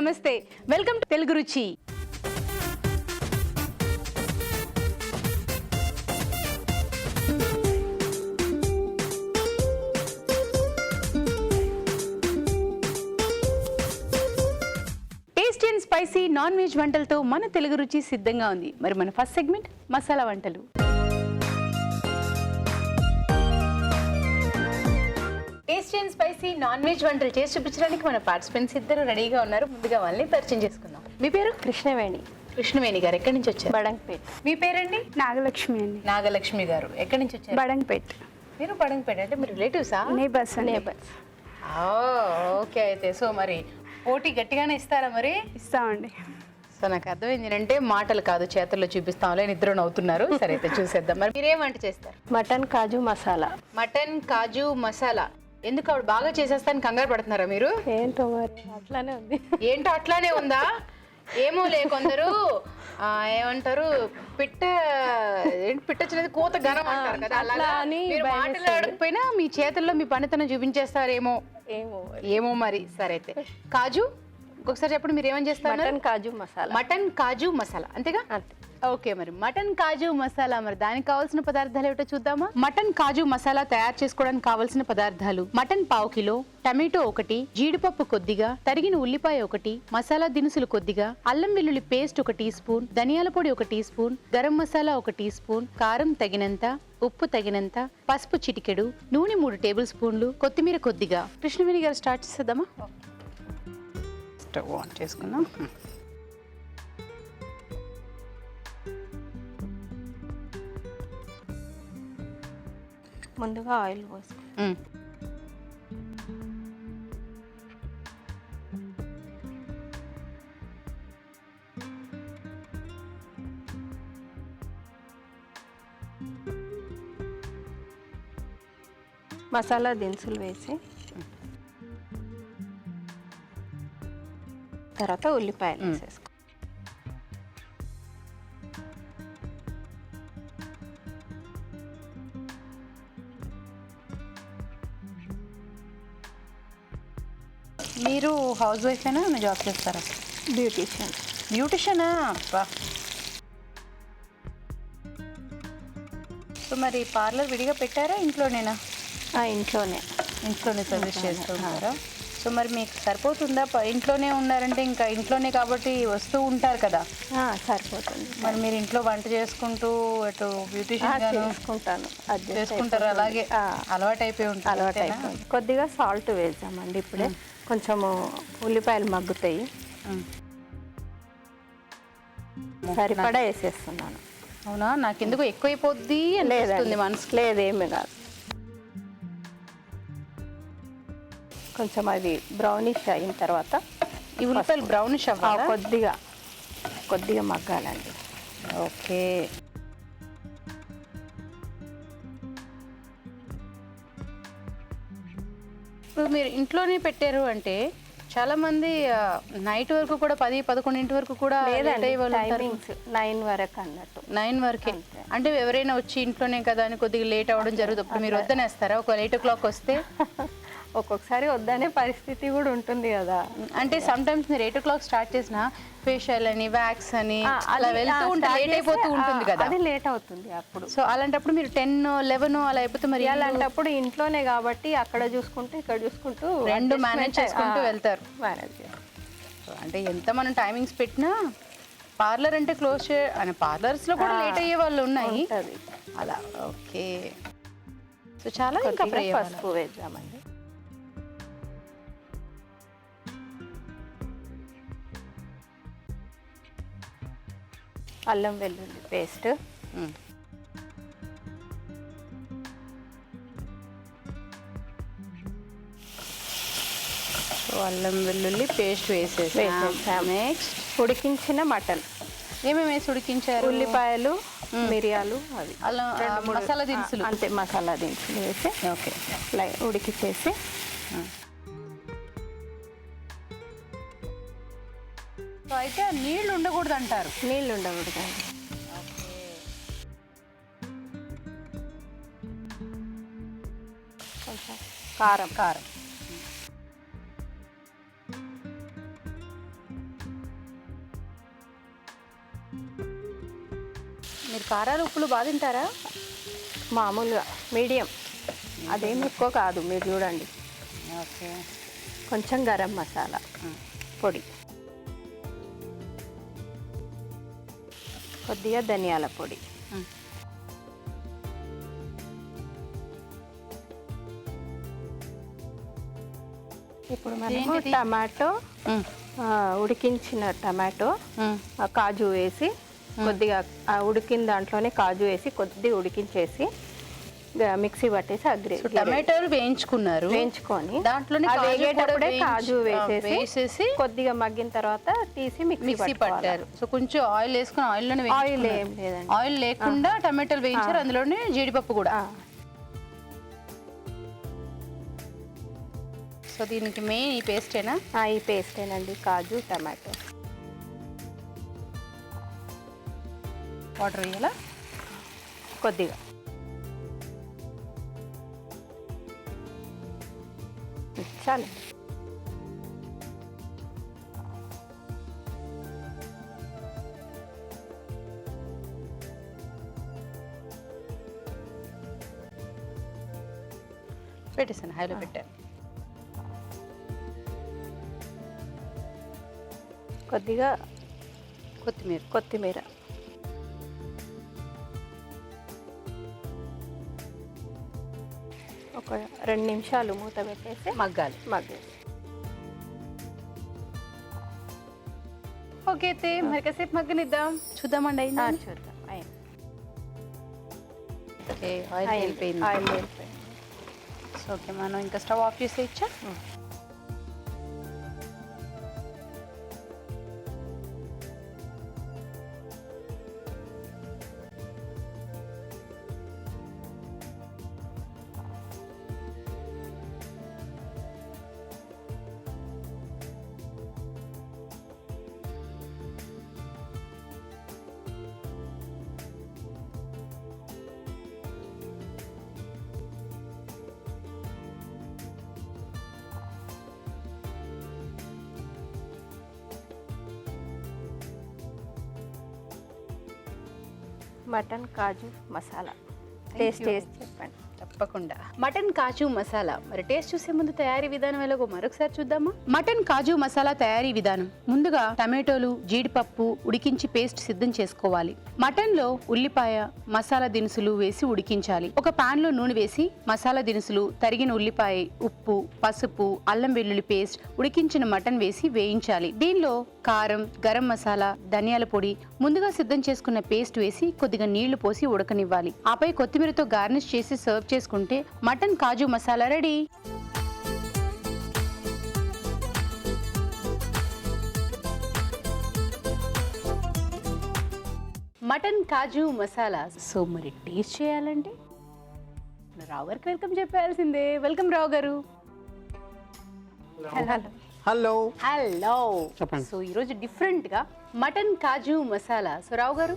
నమస్తే, welcome to Telugu రుచి. Tasty and spicy non veg వంటలతో మన తెలుగు రుచి సిద్ధంగా ఉంది. మరి మన ఫస్ట్ సెగ్మెంట్ మసాలా వంటలు. Tasty and spicy non veg వంటలు చేసి చూపించడానికి మన పార్టిసిపెంట్స్ ఇద్దరు రెడీగా ఉన్నారు. ముందుగా వాళ్ళని పరిచయం చేసుకుందాం. మీ పేరు? కృష్ణవేణి. కృష్ణవేణి గారు ఎక్కడి నుంచి వచ్చారు? బడంగపేట్. మీ పేరండి? నాగలక్ష్మి అండి. నాగలక్ష్మి గారు ఎక్కడి నుంచి వచ్చారు? బడంగపేట్. మీరు బడంగపేట అంటే మీరు రిలేటివ్సా? నేబర్స్. ఓకే. అయితే సో మరి పోటీ గట్టిగానే ఇస్తారా? మరి ఇస్తామండి. సో నాకు అర్థమైంది అంటే మాటలు కాదు చేతుల్లో చూపిస్తాంలే, నిద్ర నవ్వుతున్నారు. సరే అయితే చూసేద్దాం. మరి మీరేం వంట చేస్తారు? మటన్ కాజు మసాలా. మటన్ కాజు మసాలా. ఎందుకు ఆవిడ బాగా చేసేస్తాను కంగారు పడుతున్నారా మీరు? ఏంటో మరి అట్లానే ఉంది. ఏంటో అట్లానే ఉందా? ఏమో లే, కొందరు ఏమంటారు పిట్ట చిన్నది కోత గనం అంటారు కదా, అలాగా మీరు మాట్లాడకపోయినా మీ చేతుల్లో మీ పనితనం చూపించేస్తారేమో. ఏమో మరి. సరే అయితే కాజు ఒకసారి చెప్పండి, మీరు ఏమని చేస్తారు? మటన్ కాజు మసాలా. మటన్ కాజు మసాలా అంతేగా? ఓకే. మరి మటన్ కాజు మసాలా, మరి దానికి కావాల్సిన పదార్థాలు ఏమిటో చూద్దామా? మటన్ కాజు మసాలా తయారు చేసుకోవడానికి కావాల్సిన పదార్థాలు: మటన్ 1/2 కిలో, టమాటో 1, జీడిపప్పు కొద్దిగా, తరిగిన ఉల్లిపాయ 1, మసాలా దినుసులు కొద్దిగా, అల్లం వెల్లుల్లి పేస్ట్ 1 టీ స్పూన్, ధనియాల పొడి 1 teaspoon, garam masala 1 teaspoon, కారం తగినంత, ఉప్పు తగినంత, పసుపు చిటికెడు, నూనె 3 టేబుల్ స్పూన్లు, కొత్తిమీర కొద్దిగా. కృష్ణవేణి గారు స్టార్ట్ చేద్దామా? స్టవ్ ఆన్ చేసుకుందాం. ముందుగా ఆయిల్ పోసుకో. మసాలా దినుసులు వేసి తర్వాత ఉల్లిపాయలు వేసేసుకో. మీరు హౌస్ వైఫ్ అయినా జాబ్ చేస్తారా? బ్యూటీషియన్. బ్యూటిషియనా? సో మరి పార్లర్ విడిగా పెట్టారా ఇంట్లోనేనా? ఇంట్లోనే సర్వీస్ చేస్తున్నారా? సో మరి మీకు సరిపోతుందా? ఇంట్లోనే ఉన్నారంటే ఇంకా ఇంట్లోనే కాబట్టి వస్తూ ఉంటారు కదా, సరిపోతుంది. మరి మీరు ఇంట్లో వంట చేసుకుంటూ అటు బ్యూటిషియన్ చేసుకుంటారు, అలాగే అలవాటు అయిపోయి ఉంటుంది. అలవాటు అయిపోయింది. కొద్దిగా సాల్ట్ వేద్దామండి. ఇప్పుడే కొంచెము ఉల్లిపాయలు మగ్గుతాయి, సరిపడా వేసేస్తున్నాను. అవునా? నాకెందుకు ఎక్కువైపోద్ది అనిపిస్తుంది మనసుకు. లేదేమీ కాదు. కొంచెం అది బ్రౌనిష్ అయిన తర్వాత ఈ ఉల్లిపాయలు బ్రౌనిష్ అవ్వాలి, కొద్దిగా మగ్గాలండి. ఓకే. ఇప్పుడు మీరు ఇంట్లోనే పెట్టారు అంటే చాలా మంది నైట్ వరకు కూడా 10-11 వరకు కూడా 9 వరకు అన్నట్టు. 9 వరకే అంటే ఎవరైనా వచ్చి ఇంట్లోనే కదా అని కొద్దిగా లేట్ అవ్వడం జరుగుతుంది. అప్పుడు మీరు వద్దనేస్తారా? ఒక 8 o'clock వస్తే ఒక్కొక్కసారి వద్దనే పరిస్థితి కూడా ఉంటుంది కదా. అంటే సమ్ టైమ్స్ మీరు 8 o'clock స్టార్ట్ చేసిన ఫేషియల్ అని వ్యాక్స్ అని అలా వెళ్తూ ఉంటే లేట్ అయిపోతూ ఉంటుంది కదా, అది లేట్ అవుతుంది అప్పుడు. సో అలాంటప్పుడు మీరు 10-11 అలా అయిపోతే మరి అలాంటప్పుడు ఇంట్లోనే కాబట్టి అక్కడ చూసుకుంటూ ఇక్కడ చూసుకుంటూ రెండు మేనేజ్ చేసుకుంటూ వెళ్తారు. మేనేజ్ అంటే ఎంత మనం టైమింగ్స్ పెట్టినా పార్లర్ అంటే క్లోజ్ అని పార్లర్స్లో కూడా లేట్ అయ్యే వాళ్ళు ఉన్నాయి అలా. ఓకే. సో చాలా పసుపు వేద్దామండి. అల్లం వెల్లుల్లి పేస్ట్, అల్లం వెల్లుల్లి పేస్ట్ వేసేసాం. నెక్స్ట్ ఉడికించిన మటన్. ఏమేమి వేసి ఉడికించారు? ఉల్లిపాయలు, మిరియాలు, అవి మసాలా దినుసులు అంతే. మసాలా దినుసులు వేసి ఓకే ఉడికిచ్చేసి అయితే నీళ్ళు ఉండకూడదు అంటారు. నీళ్ళు ఉండకూడదు. కారం మీరు కారాలు ఉప్పులు బాగా తింటారా? మామూలుగా మీడియం, అదేమి ఎక్కువ కాదు. మీరు చూడండి. ఓకే. కొంచెం గరం మసాలా పొడి, కొద్దిగా ధనియాల పొడి, ఇప్పుడు మనము టమాటో, ఉడికించిన టమాటో, కాజు వేసి కొద్దిగా ఉడికిన దాంట్లోనే కాజు వేసి కొద్దిగా ఉడికించేసి మిక్సీ పట్టేసి టమాటోలు వేయించుకొని దాంట్లోనే వేగేటప్పుడే కాజు వేసేసి కొద్దిగా మగ్గిన తర్వాత తీసి మిక్సీ పట్టారు. సో కొంచెం ఆయిల్ వేసుకుని ఆయిల్ ఏం లేదండి, ఆయిల్ లేకుండా టమాటోలు వేయించారు, అందులోనే జీడిపప్పు కూడా. సో దీనికి మెయిన్ ఈ పేస్టేనా? ఈ పేస్టేనండి, కాజు టమాటో. వాటర్ వేయాలా? కొద్దిగా. చాలు. పెట్టేసాను, హైలో పెట్టాను. కొద్దిగా కొత్తిమీర ఒక 2 నిమిషాలు మూత పెట్టేసి మగ్గాలి. ఓకే అయితే మరి కాసేపు మగ్గనిద్దాం, చూద్దామండి. చూద్దాం. ఆయిల్ వెళ్ళిపోయింది. ఓకే, మనం ఇంకా stove off చేసేయచ్చా? Mutton kaju masala taste చేసి చెప్పండి. తప్పకుండా. మటన్ కాజు మసాలా మరి టేస్ట్ చూసే ముందు తయారీ విధానం ఎలాగో మరొకసారి చూద్దామా? మటన్ కాజు మసాలా తయారీ విధానం. ముందుగా టమాటోలు, జీడిపప్పు ఉడికించి పేస్ట్ సిద్ధం చేసుకోవాలి. మటన్ లో ఉల్లిపాయ, మసాలా దినుసులు వేసి ఉడికించాలి. ఒక పాన్ లో నూనె వేసి మసాలా దినుసులు, తరిగిన ఉల్లిపాయ, ఉప్పు, పసుపు, అల్లం వెల్లుల్లి పేస్ట్, ఉడికించిన మటన్ వేసి వేయించాలి. దీనిలో కారం, గరం మసాలా, ధనియాల పొడి, ముందుగా సిద్ధం చేసుకున్న పేస్ట్ వేసి కొద్దిగా నీళ్లు పోసి ఉడకనివ్వాలి. ఆపై కొత్తిమీరతో గార్నిష్ చేసి సర్వ్ చేసుకుంటే mutton kaju masala ready. Mutton kaju masala. So మరి టేస్ట్ చేయాలంటే రావు గారికి వెల్కమ్ చెప్పాల్సిందే. వెల్కమ్ రావు గారు. Hello hello. చెప్పండి. సో ఈరోజు డిఫరెంట్ గా మటన్ కాజు మసాలా. సో రావు గారు,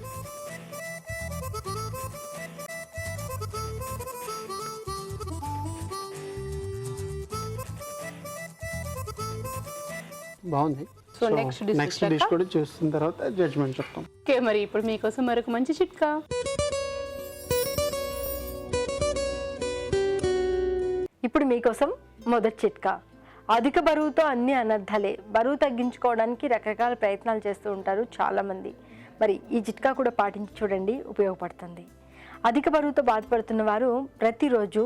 బాగుంది. సో నెక్స్ట్ డిష్ కూడా చూసిన తర్వాత జడ్జ్మెంట్ చెప్తాం. ఓకే, మరి ఇప్పుడు మీకోసం మరొక మంచి చిట్కా. ఇప్పుడు మీకోసం మొదటి చిట్కా. అధిక బరువుతో అన్ని అనర్థాలే. బరువు తగ్గించుకోవడానికి రకరకాల ప్రయత్నాలు చేస్తూ ఉంటారు చాలామంది. మరి ఈ చిట్కా కూడా పాటించి చూడండి, ఉపయోగపడుతుంది. అధిక బరువుతో బాధపడుతున్న వారు ప్రతిరోజు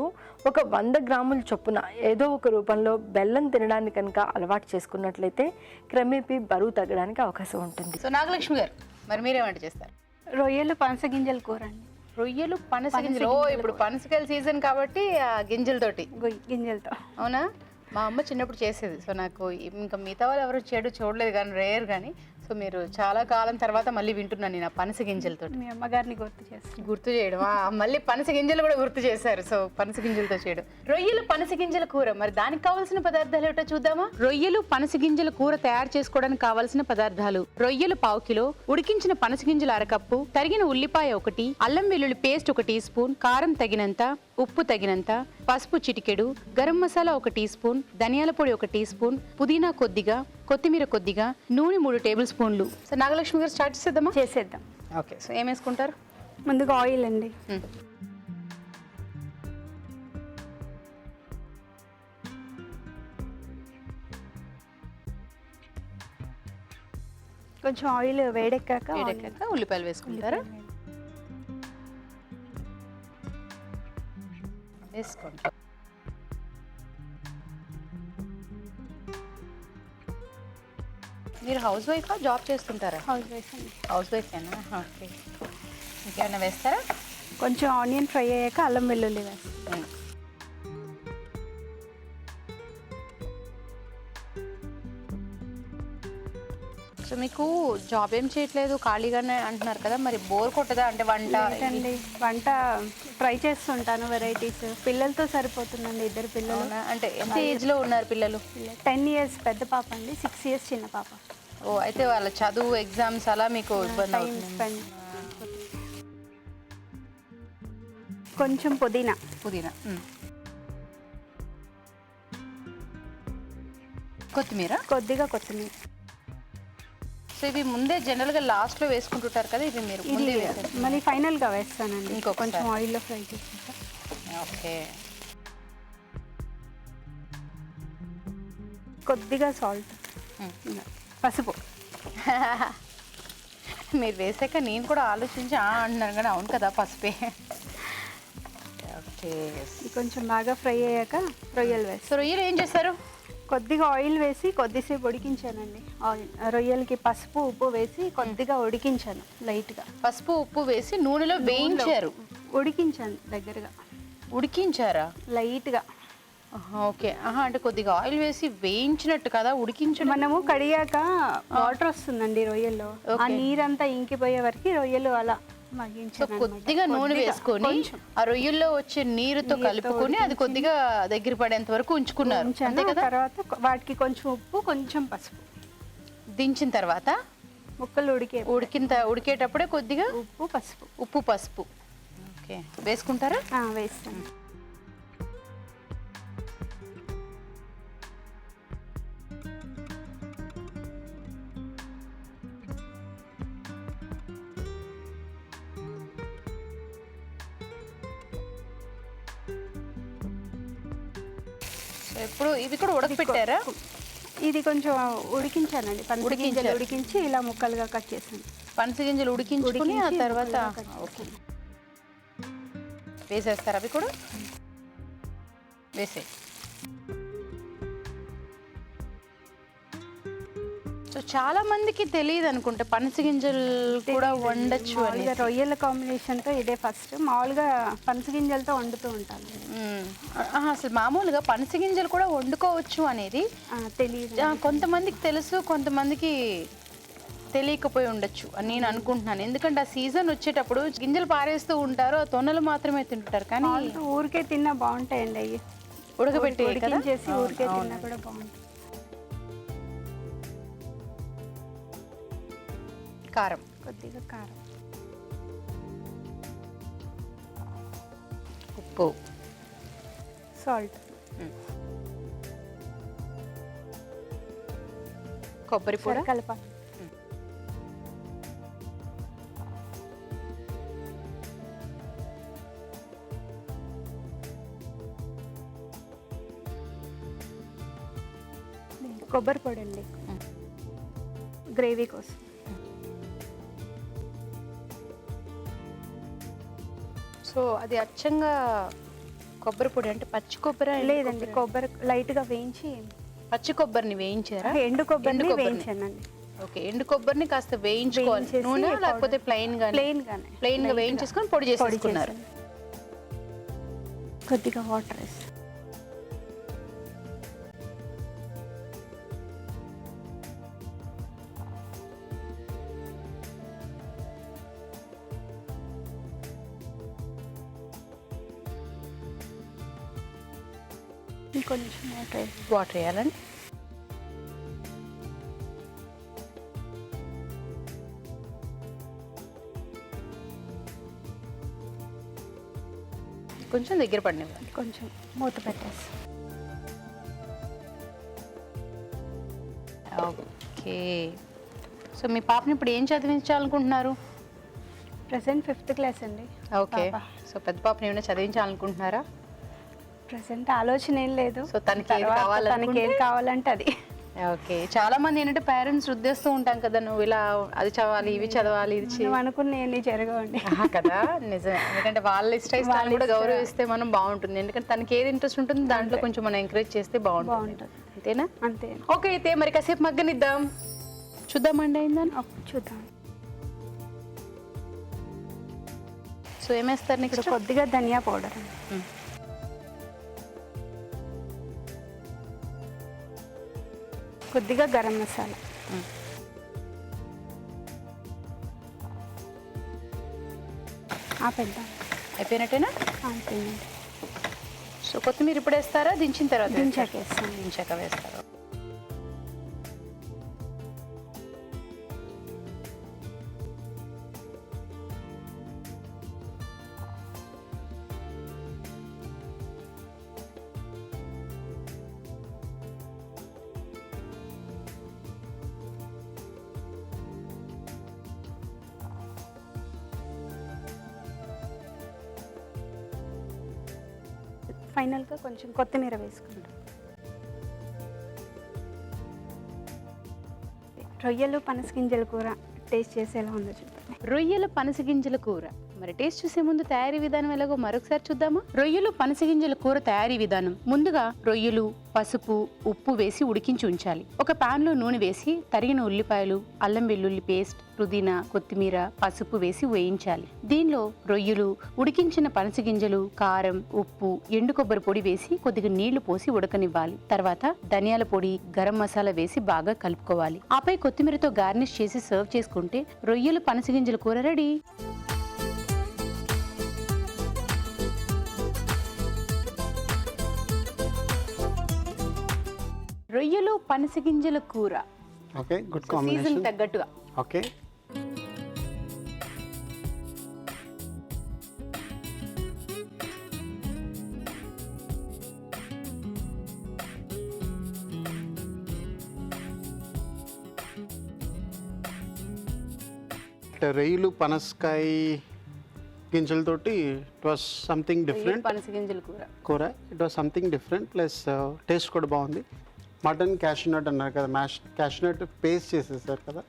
ఒక 100 గ్రాముల చొప్పున ఏదో ఒక రూపంలో బెల్లం తినడానికి కనుక అలవాటు చేసుకున్నట్లయితే క్రమేపీ బరువు తగ్గడానికి అవకాశం ఉంటుంది. సో నాగలక్ష్మి గారు, మరి మీరేమంట చేస్తారు? రొయ్యలు పనసగింజల కూర అండి. రొయ్యలు పనసగింజలు. ఇప్పుడు పనసకాయల సీజన్ కాబట్టి ఆ గింజలతోటి, గింజలతో. అవునా? మా అమ్మ చిన్నప్పుడు చేసేది. సో నాకు ఇంకా మిగతా వాళ్ళు ఎవరు చూడలేదు కానీ, రేర్ కానీ. సో మీరు చాలా కాలం తర్వాత మళ్ళీ వింటున్నాను నేను ఆ పనస గింజలతో. మీ అమ్మగారిని గుర్తు చేయడం, మళ్ళీ పనస గింజలు కూడా గుర్తు చేశారు. సో పనస గింజలతో చేయడం. రొయ్యలు పనస గింజల కూర. మరి దానికి కావాల్సిన పదార్థాలు ఏమిటో చూద్దామా? రొయ్యలు పనస గింజల కూర తయారు చేసుకోవడానికి కావాల్సిన పదార్థాలు: రొయ్యలు 1/2 కిలో, ఉడికించిన పనస గింజలు 1/2 కప్పు, తరిగిన ఉల్లిపాయ 1, అల్లం వెల్లుల్లి పేస్ట్ 1 టీ స్పూన్, కారం తగినంత, ఉప్పు తగినంత, పసుపు చిటికెడు, గరం మసాలా 1 టీ స్పూన్, ధనియాల పొడి 1 టీ స్పూన్, పుదీనా కొద్దిగా, కొత్తిమీర కొద్దిగా, నూనె 3 టేబుల్ స్పూన్లు. సో నాగలక్ష్మి గారు స్టార్ట్ చేద్దామా? చేసేద్దాం. ఓకే, సో ఏం వేసుకుంటారు? ముందుగా ఆయిల్ అండి. కొంచెం ఆయిల్ వేడెక్కాక ఉల్లిపాయలు వేసుకుంటారా? వేసుకోండి. మీరు హౌస్ వైఫా, జాబ్ చేస్తుంటారా? హౌస్ వైఫ్ అండి. హౌస్ వైఫేనా? ఓకే. ఇంకేమైనా వేస్తారా? కొంచెం ఆనియన్ ఫ్రై అయ్యాక అల్లం వెల్లుల్లి వేస్తాం. సో మీకు జాబ్ ఏం చేయట్లేదు, ఖాళీగానే అంటున్నారు కదా, మరి బోర్ కొట్టదా? అంటే వంట ఏంటండి, వంట ట్రై చేస్తుంటాను, వెరైటీస్. పిల్లలతో సరిపోతుందండి, 2 పిల్లలు. అవునా? అంటే ఎంత ఏజ్లో ఉన్నారు పిల్లలు? 10 years పెద్ద పాప అండి, 6 years చిన్న పాప. ఓ, అయితే వాళ్ళ చదువు, ఎగ్జామ్స్ అలా మీకు ఇబ్బంది టైం అవుతుంది. స్పెండ్. కొంచెం పుదీనా. పుదీనా, కొత్తిమీర, కొద్దిగా కొత్తిమీర. సో ఇవి ముందే జనరల్గా లాస్ట్లో వేసుకుంటుంటారు కదా, ఇవి మీరు ఇది ముందే వేస్తారు? మళ్ళీ ఫైనల్గా వేస్తానండి, ఇంకొకసారి. కొంచెం ఆయిల్లో ఫ్రై చేసుకుంటా. ఓకే. కొద్దిగా సాల్ట్, పసుపు. మీరు వేసాక నేను కూడా ఆలోచించి అంటున్నాను కానీ అవును కదా, పసుపే. ఓకే. ఇది కొంచెం బాగా ఫ్రై అయ్యాక రొయ్యలు వేస్తాం. సో రొయ్యలు ఏం చేస్తారు? కొద్దిగా ఆయిల్ వేసి కొద్దిసేపు ఉడికించానండి. ఆయిల్ రొయ్యలకి పసుపు ఉప్పు వేసి కొద్దిగా ఉడికించాను లైట్గా. పసుపు ఉప్పు వేసి నూనెలో వేయించారు? ఉడికించాను దగ్గరగా. ఉడికించారా? లైట్గా. ఓకే. అంటే కొద్దిగా ఆయిల్ వేసి వేయించినట్టు కదా, ఉడికించడం. మనము కడిగాక వాటర్ వస్తుందండి రొయ్యల్లో, ఆ నీరంతా ఇంకిపోయే వరకు రొయ్యలు అలా సో మగ్గించాను. కొద్దిగా నూనె వేసుకొని ఆ రొయ్యల్లో వచ్చే నీరుతో కలుపుకొని అది కొద్దిగా దగ్గర పడేంత వరకు ఉంచుకున్నారు, అంతే కదా? తర్వాత వాటికి కొంచెం ఉప్పు, కొంచెం పసుపు. దించిన తర్వాత ముక్కలు ఉడికేటప్పుడే కొద్దిగా ఉప్పు పసుపు. ఓకే, వేసుకుంటారా? వేస్తాను. ఇప్పుడు ఇవి కూడా ఉడకపెట్టారా? ఇది కొంచెం ఉడికించానండి, పనసగింజలు ఉడికించి ఇలా ముక్కలుగా కట్ చేసాను. పనసగింజలు ఉడికించుకుని ఆ తర్వాత ఓకే వేసేస్తారు. అవి కూడా వేసే. సో చాలా మందికి తెలియదు అనుకుంటే పనసగింజలు కూడా వండొచ్చు అని. రొయ్యల కాంబినేషన్తో ఇదే ఫస్ట్. మామూలుగా పనసగింజలతో వండుతూ ఉంటాను. అసలు మామూలుగా పనసగింజలు కూడా వండుకోవచ్చు అనేది తెలియదు. కొంతమందికి తెలుసు, కొంతమందికి తెలియకపోయి ఉండొచ్చు అని నేను అనుకుంటున్నాను. ఎందుకంటే ఆ సీజన్ వచ్చేటప్పుడు గింజలు పారేస్తూ ఉంటారు, ఆ తొనలు మాత్రమే తింటారు. కానీ ఊరికే తిన్నా బాగుంటాయండి అవి, ఉడకబెట్టి ఉడికించేసి ఊరికే తిన్నా కూడా బాగుంటాయి. కారం, కొద్దిగా కారం, ఉప్పు, సాల్ట్, కొబ్బరి పొడి కలపాలి. కొబ్బరి పొడి అండి, గ్రేవీ కోసం. సో అది అచ్చంగా కొబ్బరి పొడి అంటే పచ్చి కొబ్బరి? లేదండి, కొబ్బరి లైట్గా వేయించి. పచ్చి కొబ్బరిని వేయించారా? ఎండు కొబ్బరిని వేయించానండి. ఓకే, ఎండు కొబ్బరిని కాస్త వేయించుకోవాలి నూనె, లేకపోతే ప్లెయిన్ గా వేయించేసుకొని పొడి చేసుకున్నారు. కొద్దిగా వాటర్ వేసి కొంచెం వాటర్ వేయాలండి. కొంచెం దగ్గర పడినవ్వండి, కొంచెం మూత పెట్టేసి. ఓకే. సో మీ పాపని ఇప్పుడు ఏం చదివించాలనుకుంటున్నారు? ప్రజెంట్ 5th క్లాస్ అండి. ఓకే. సో పెద్ద పాపని ఏమైనా చదివించాలనుకుంటున్నారా? ప్రజెంట్ ఆలోచన ఏం లేదు. సో తనకి ఏది తర్వాత కావాలనుకుంటే? తనకి ఏది కావాలంటే అది. ఓకే. చాలా మంది ఏంటంటే పేరెంట్స్ రుద్దేస్తూ ఉంటాం కదా, నువ్వు ఇలా అది చదవాలి, ఇవి చదవాలి, ఇది మనం అనుకున్న ఏమీ జరగవండి. కదా. నిజమే. ఎందుకంటే వాళ్ళ ఇష్టాలు కూడా గౌరవిస్తే మనం బాగుంటుంది. ఎందుకంటే తనకి ఏది ఇంట్రెస్ట్ ఉంటుంది దాంట్లో కొంచెం మనం ఎంకరేజ్ చేస్తే బాగుంటుంది. అంతేనా? అంతే. ఓకే. అయితే మరి కాసేపు మగ్గనిద్దాం. చూద్దామండి అయిందని. చూద్దాం. సో ఏమేస్తారు ఇక్కడ నెక్స్ట్? కొద్దిగా ధనియా పౌడర్, కొద్దిగా గరం మసాలా, ఆపేద్దాం. అయిపోయినట్టేనా? అయిపోయిందండి. సో కొత్తిమీర ఇప్పుడు వేస్తారా, దించిన తర్వాత? దించాక వేస్తాను. దించాక వేస్తారు. ఫైనల్గా కొంచెం కొత్తిమీర వేసుకుంటాం. రొయ్యలు పనసగింజల కూర టేస్ట్ చేసేలా ఉందో చెప్పండి. రొయ్యల పనసగింజల కూర. మరి టేస్ట్ చూసే ముందు తయారీ విధానం ఎలాగో మరొకసారి చూద్దామా? రొయ్యలు పనసగింజల కూర తయారీ విధానం. ముందుగా రొయ్యలు, పసుపు, ఉప్పు వేసి ఉడికించి ఉంచాలి. ఒక పాన్ లో నూనె వేసి తరిగిన ఉల్లిపాయలు, అల్లం వెల్లుల్లి పేస్ట్, పుదీనా, కొత్తిమీర, పసుపు వేసి వేయించాలి. దీనిలో రొయ్యలు, ఉడికించిన పనసగింజలు, కారం, ఉప్పు, ఎండు కొబ్బరి పొడి వేసి కొద్దిగా నీళ్లు పోసి ఉడకనివ్వాలి. తర్వాత ధనియాల పొడి, గరం మసాలా వేసి బాగా కలుపుకోవాలి. ఆపై కొత్తిమీరతో గార్నిష్ చేసి సర్వ్ చేసుకుంటే రొయ్యలు పనసగింజల కూర రెడీ. రొయ్యలు పనసగింజల కూర. Okay, good season combination. తగ్గట్టుగా. ఓకే, రొయ్యలు పనసకాయ గింజలతోటి ఇట్ వాస్ సంథింగ్ రొయ్యలు డిఫరెంట్ పనసగింజల కూర. కూర. It was something different plus taste కూడా బాగుంది. మటన్ క్యాషూనట్ అన్నారు కదా, క్యాషూనట్ పేస్ట్ చేసేసారు కదా.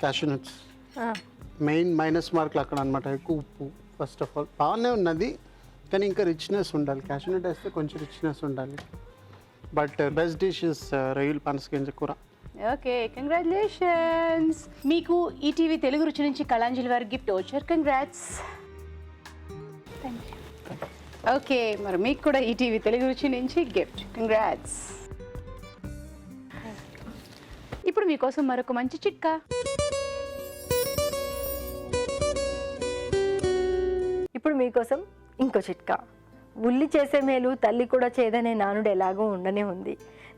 క్యాషూనట్స్ మెయిన్ మైనస్ మార్కులు అక్కడ అనమాట. ఎక్కువ ఉప్పు ఫస్ట్ ఆఫ్ ఆల్ బాగానే ఉన్నది, కానీ ఇంకా రిచ్నెస్ ఉండాలి. క్యాషూనట్ వేస్తే కొంచెం రిచ్నెస్ ఉండాలి. బట్ బెస్ట్ డిష్ ఇస్ రొయ్యలు పనసగింజ కూర. Okay, congratulations. మీకు ఈటీవీ తెలుగు రుచి నుంచి కళాంజలి వారి గిఫ్ట్ వచ్చారు. కంగ్రాట్స్. Thank you. ఓకే, మరి మీకు కూడా ఈటీవీ తెలుగు రుచి నుంచి గిఫ్ట్. కంగ్రాట్స్. ఇప్పుడు మీకోసం మరొక మంచి చిట్కా. ఇప్పుడు మీకోసం ఇంకో చిట్కా. ఉల్లి చేసే మేలు తల్లి కూడా చేదనే నానుడు ఎలాగో ఉండనే ఉంది.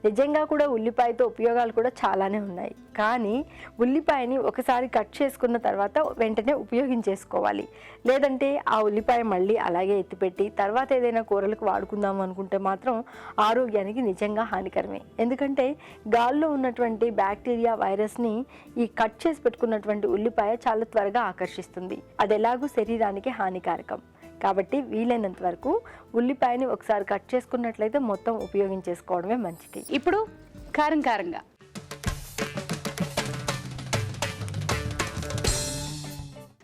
నిజంగా కూడా ఉల్లిపాయతో ఉపయోగాలు కూడా చాలానే ఉన్నాయి. కానీ ఉల్లిపాయని ఒకసారి కట్ చేసుకున్న తర్వాత వెంటనే ఉపయోగించేసుకోవాలి. లేదంటే ఆ ఉల్లిపాయ మళ్ళీ అలాగే ఎత్తిపెట్టి తర్వాత ఏదైనా కూరలకు వాడుకుందాం అనుకుంటే మాత్రం ఆరోగ్యానికి నిజంగా హానికరమే. ఎందుకంటే గాల్లో ఉన్నటువంటి బ్యాక్టీరియా, వైరస్ని ఈ కట్ చేసి పెట్టుకున్నటువంటి ఉల్లిపాయ చాలా త్వరగా ఆకర్షిస్తుంది. అది ఎలాగూ శరీరానికి హానికారకం. కాబట్టి వీలైనంత వరకు ఉల్లిపాయని ఒకసారి కట్ చేసుకున్నట్లయితే మొత్తం ఉపయోగించేసుకోవడమే మంచిది. ఇప్పుడు కారం కారంగా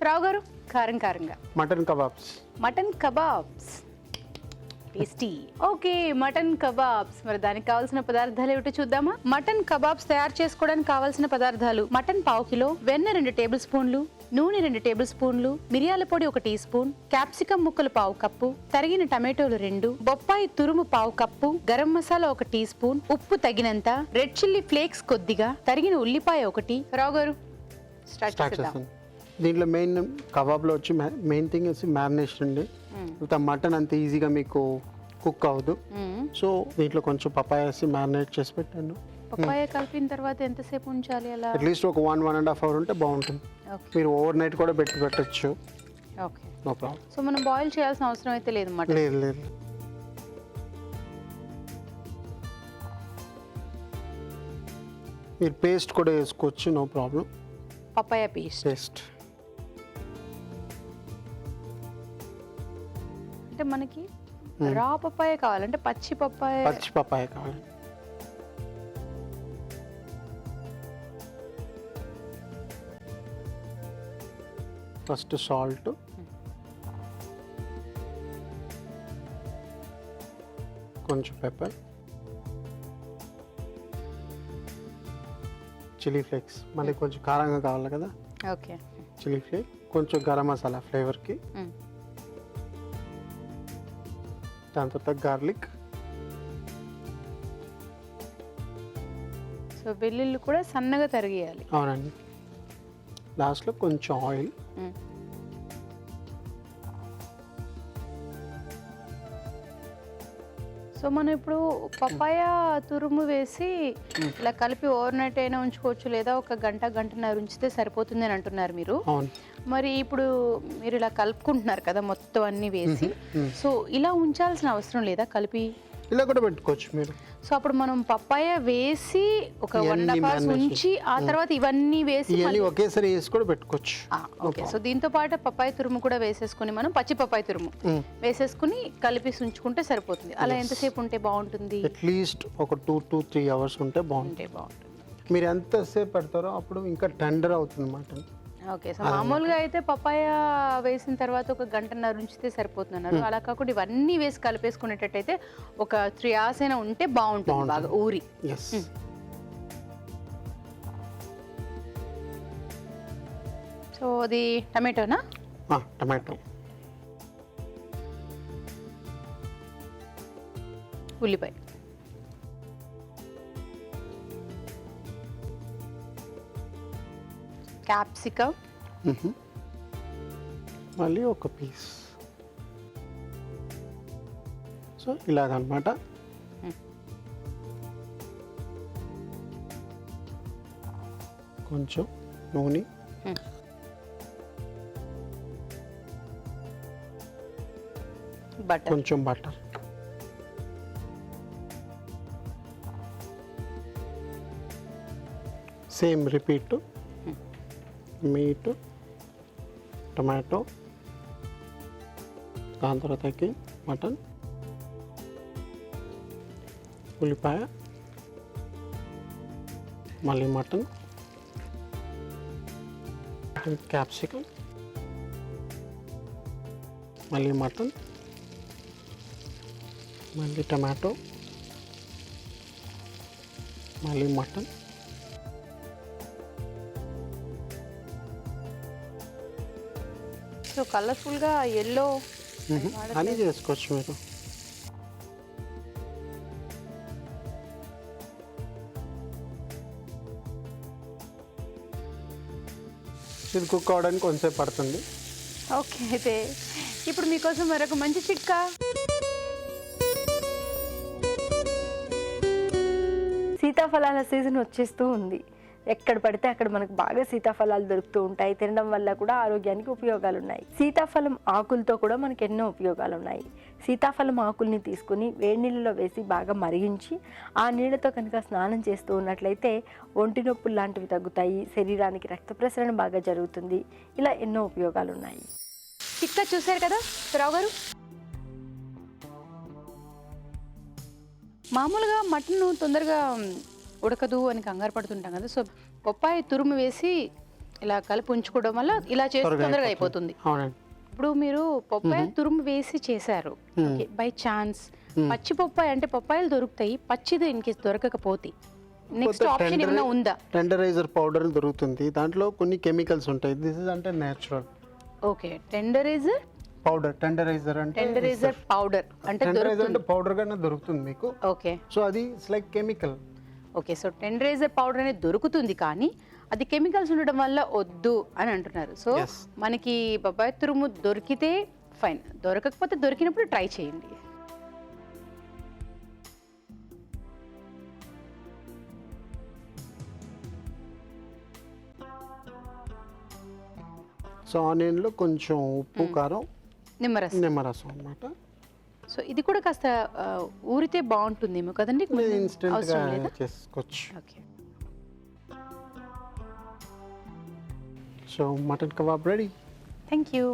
రావు గారు, కారం కారంగా mutton kebabs. Mutton kebabs. Tasty. Okay, mutton kebabs. మరి దానికి కావాల్సిన పదార్థాలు ఏమిటో చూద్దామా? మటన్ కబాబ్స్ తయారు చేసుకోవడానికి కావాల్సిన పదార్థాలు: మటన్ 1/2 కిలో, వెన్న 2 టేబుల్ స్పూన్లు, నూనె 2 టేబుల్ స్పూన్లు, మిరియాల పొడి 1 టీ స్పూన్, క్యాప్సికం ముక్కలు 1/2 కప్పు, తరిగిన టమాటోలు 2, బొప్పాయి తురుము 1/2 cup, garam masala 1 teaspoon, ఉప్పు తగినంత, రెడ్ చిల్లీ ఫ్లేక్స్ కొద్దిగా, తరిగిన ఉల్లిపాయ 1. రావు గారు, స్టార్ట్ చేద్దాం. దీంట్లో మెయిన్ కబాబ్లో వచ్చి మెయిన్ థింగ్ వచ్చి మ్యారినేషన్ అండి. ఇంత మటన్ అంత ఈజీగా మీకు కుక్ అవ్వదు. సో దీంట్లో కొంచెం పపాయ వేసి మ్యారినేట్ చేసి పెట్టాను. పప్పాయ కలిపిన తర్వాత ఎంతసేపు ఉంచాలి అలా? అట్లీస్ట్ ఒక 1.5 అవర్ ఉంటే బాగుంటుంది. మీరు ఓవర్ నైట్ కూడా పెట్టచ్చు. Okay, no problem. సో మనం బాయిల్ చేయాల్సిన అవసరం అయితే లేదు మటన్. లేదు లేదు. మీరు పేస్ట్ కూడా వేసుకోవచ్చు, no problem. Papaya paste paste అంటే మనకి రా పపాయ కావాలంటే పచ్చి పపాయ. పచ్చి పపాయ కావాలి. ఫస్ట్ సాల్ట్, కొంచెం పెప్పర్, చిల్లీ ఫ్లేక్స్, మళ్ళీ కొంచెం కారంగా కావాలి కదా, ఓకే. చిల్లీ ఫ్లేక్, కొంచెం గరం మసాలా ఫ్లేవర్కి, దాని తర్వాత గార్లిక్. సో వెల్లుల్లి కూడా సన్నగా తరిగేయాలి. అవునండి. లాస్ట్లో కొంచెం ఆయిల్, సో మనం ఇప్పుడు పపాయ తురుము వేసి ఇలా కలిపి ఓవర్ నైట్ అయినా ఉంచుకోవచ్చు, లేదా ఒక గంటన్నర ఉంచితే సరిపోతుంది అని అంటున్నారు మీరు. అవును. మరి ఇప్పుడు మీరు ఇలా కలుపుకుంటున్నారు కదా మొత్తం అన్ని వేసి, సో ఇలా ఉంచాల్సిన అవసరం లేదా కలిపి? ఇలా కూడా పెట్టుకోవచ్చు మీరు. సో అప్పుడు మనం పప్పాయ వేసి ఒక ఇవన్నీ 1.5 hours marinate ఉంచి ఆ తర్వాత ఇవన్నీ వేసి ఇవన్నీ ఒకేసారి వేసి కూడా పెట్టుకోవచ్చు. ఓకే. సో దీంతో పాటు పప్పాయ తురుము కూడా వేసేసుకుని మనం పచ్చి పప్పాయ తురుము వేసేసుకుని కలిపి ఉంచుకుంటే సరిపోతుంది. అలా ఎంతసేపు ఉంటే బాగుంటుంది? అట్లీస్ట్ ఒక 2 to 3 hours ఉంటే బాగుంటుంది. మీరు ఎంతసేపు పెడతారో అప్పుడు ఇంకా టెండర్ అవుతుంది మటన్. ఓకే. సో మామూలుగా అయితే పప్పాయ వేసిన తర్వాత ఒక గంటన్నర ఉంచితే సరిపోతుంది అన్నారు. అలా కాకుండా ఇవన్నీ వేసి కలిపేసుకునేటట్టయితే ఒక 3 hours అయినా ఉంటే బాగుంటుంది, బాగా ఊరి. ఎస్. సో అది టమాటోనా? టమాటో, ఉల్లిపాయ, క్యాప్సికమ్, మళ్ళీ ఒక పీస్. సో ఇలాగనమాట. కొంచెం నూనె, బటర్, కొంచెం butter, same repeat. Meet, tomato, దాని తర్వాతకి మటన్, ఉల్లిపాయ, మళ్ళీ మటన్, క్యాప్సికమ్, మళ్ళీ మటన్, మళ్ళీ టమాటో, మళ్ళీ మటన్. సో కలర్ఫుల్గా ఎల్లో అని చేసుకోవచ్చు మీరు. ఇది కుక్ అవడానికి కొంచెంసేపు పడుతుంది. ఓకే. అయితే ఇప్పుడు మీకోసం మరొక మంచి చిట్కా. సీతాఫలాల సీజన్ వచ్చేస్తూ ఉంది. ఎక్కడ పడితే అక్కడ మనకు బాగా సీతాఫలాలు దొరుకుతూ ఉంటాయి. తినడం వల్ల కూడా ఆరోగ్యానికి ఉపయోగాలు ఉన్నాయి. సీతాఫలం ఆకులతో కూడా మనకు ఎన్నో ఉపయోగాలు ఉన్నాయి. సీతాఫలం ఆకుల్ని తీసుకుని వేడి నీళ్ళలో వేసి బాగా మరిగించి ఆ నీళ్ళతో కనుక స్నానం చేస్తూ ఉన్నట్లయితే ఒంటి నొప్పులు లాంటివి తగ్గుతాయి, శరీరానికి రక్త ప్రసరణ బాగా జరుగుతుంది. ఇలా ఎన్నో ఉపయోగాలు ఉన్నాయి. చిట్కా చూశారు కదా రావు గారు. మామూలుగా మటన్ తొందరగా ఉడకదు అని కంగారు పడుతుంటాం కదా. సో పప్పాయ తురుము వేసి ఇలా కలిపి ఉంచుకోవడం వల్ల ఇలా చేసి తొందరగా అయిపోతుంది. ఇప్పుడు మీరు పప్పాయ తురుము వేసి చేశారు, బై ఛాన్స్ పచ్చి పప్పాయ అంటే పప్పాయలు దొరుకుతాయి, పచ్చిది ఇన్ కేస్ దొరకకపోతే నెక్స్ట్ ఆప్షన్ ఏమైనా ఉందా? టెండరైజర్ పౌడర్ దొరుకుతుంది, దాంట్లో కొన్ని కెమికల్స్ ఉంటాయి. దిస్ ఇస్ అంటే natural. Okay. Tenderiser powder, tenderiser అంటే పౌడర్ అంటే పౌడర్ గానే దొరుకుతుంది మీకు. ఓకే. సో అది it's like chemical. Okay. So tenderiser powder అనేది దొరుకుతుంది, కానీ అది కెమికల్స్ ఉండడం వల్ల వద్దు అని అంటున్నారు. సో మనకి పప్పాయ తురుము దొరికితే ఫైన్, దొరకకపోతే దొరికినప్పుడు ట్రై చేయండి. సో ఆనియన్లో కొంచెం ఉప్పు, కారం, నిమ్మరసం అన్నమాట. సో ఇది కూడా కాస్త ఊరితే బాగుంటుందేమో కదండి, ఇన్స్టెంట్గా చేసుకోవచ్చు. Okay. So mutton kebab ready. Thank you.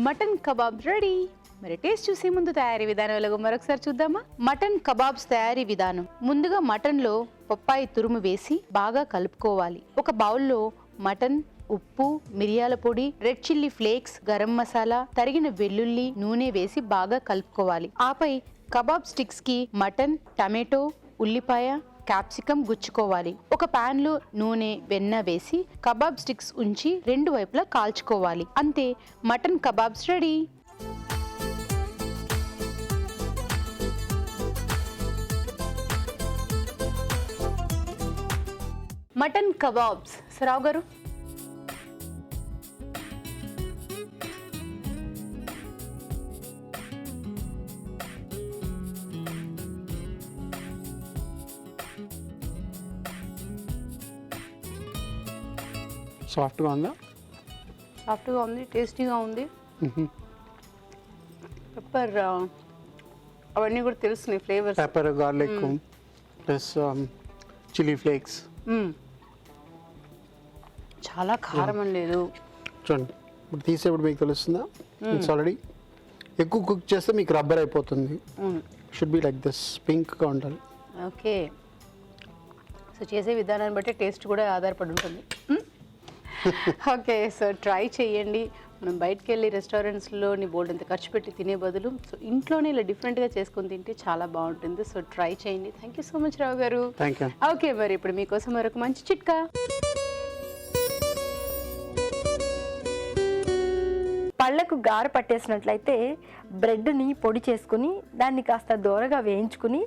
Mutton kebab ready. మరి టేస్ట్ చూసే ముందు తయారీ విధానం ఎలాగో మరొకసారి చూద్దామా. మటన్ కబాబ్స్ తయారీ విధానం. ముందుగా మటన్లో పప్పాయి తురుము వేసి బాగా కలుపుకోవాలి. ఒక బౌల్లో మటన్, ఉప్పు, మిరియాల పొడి, red chilli flakes, garam masala, తరిగిన వెల్లుల్లి, నూనె వేసి బాగా కలుపుకోవాలి. ఆపై కబాబ్ స్టిక్స్ కి మటన్, టమాటో, ఉల్లిపాయ, క్యాప్సికం గుచ్చుకోవాలి. ఒక పాన్ లో నూనె, వెన్న వేసి కబాబ్ స్టిక్స్ ఉంచి రెండు వైపులా కాల్చుకోవాలి. అంతే, mutton kebabs ready. Mutton kebabs సరావ్ గారు. సాఫ్ట్గా ఉందా? సాఫ్ట్గా ఉంది, టేస్టీగా ఉంది. పెప్పర్ అవన్నీ కూడా తెలుస్తున్నాయి flavours. Pepper, garlic plus chilli flakes. చాలా కారం అని లేదు. చూడండి, ఇప్పుడు తీసేప్పుడు మీకు తెలుస్తుందా? ఇట్స్ ఆల్రెడీ ఎక్కువ కుక్ చేస్తే మీకు రబ్బర్ అయిపోతుంది. షుడ్ బి లైక్ దిస్, పింక్గా ఉండాలి. ఓకే, సో చేసే విధానాన్ని బట్టి టేస్ట్ కూడా ఆధారపడి ఉంటుంది. ఓకే, సో ట్రై చేయండి. మనం బయటకు వెళ్ళి రెస్టారెంట్స్లోని బోల్డ్ అంత ఖర్చు పెట్టి తినే బదులు సో ఇంట్లోనే ఇలా డిఫరెంట్గా చేసుకొని తింటే చాలా బాగుంటుంది. సో ట్రై చేయండి. Thank you so much Rao గారు. Thank you. ఓకే, మరి ఇప్పుడు మీకోసం మరొక మంచి చిట్కా. పళ్ళకు గార పట్టేసినట్లయితే బ్రెడ్ని పొడి చేసుకుని దాన్ని కాస్త దోరగా వేయించుకుని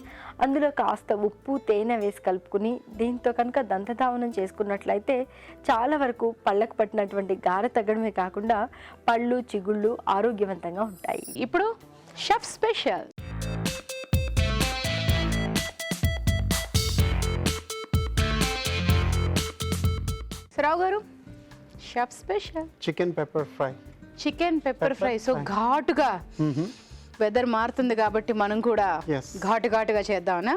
అందులో కాస్త ఉప్పు, తేనె వేసి కలుపుకుని దీంతో కనుక దంతధావనం చేసుకున్నట్లయితే చాలా వరకు పళ్ళకు పట్టినటువంటి గార తగ్గడమే కాకుండా పళ్ళు, చిగుళ్ళు ఆరోగ్యవంతంగా ఉంటాయి. ఇప్పుడు షెఫ్ స్పెషల్. రావు గారు, chef special chicken pepper fry. Chicken pepper fry. So ఘాటుగా, వెదర్ మారుతుంది కాబట్టి మనం కూడా Yes. ఘాటుగా చేద్దామనా?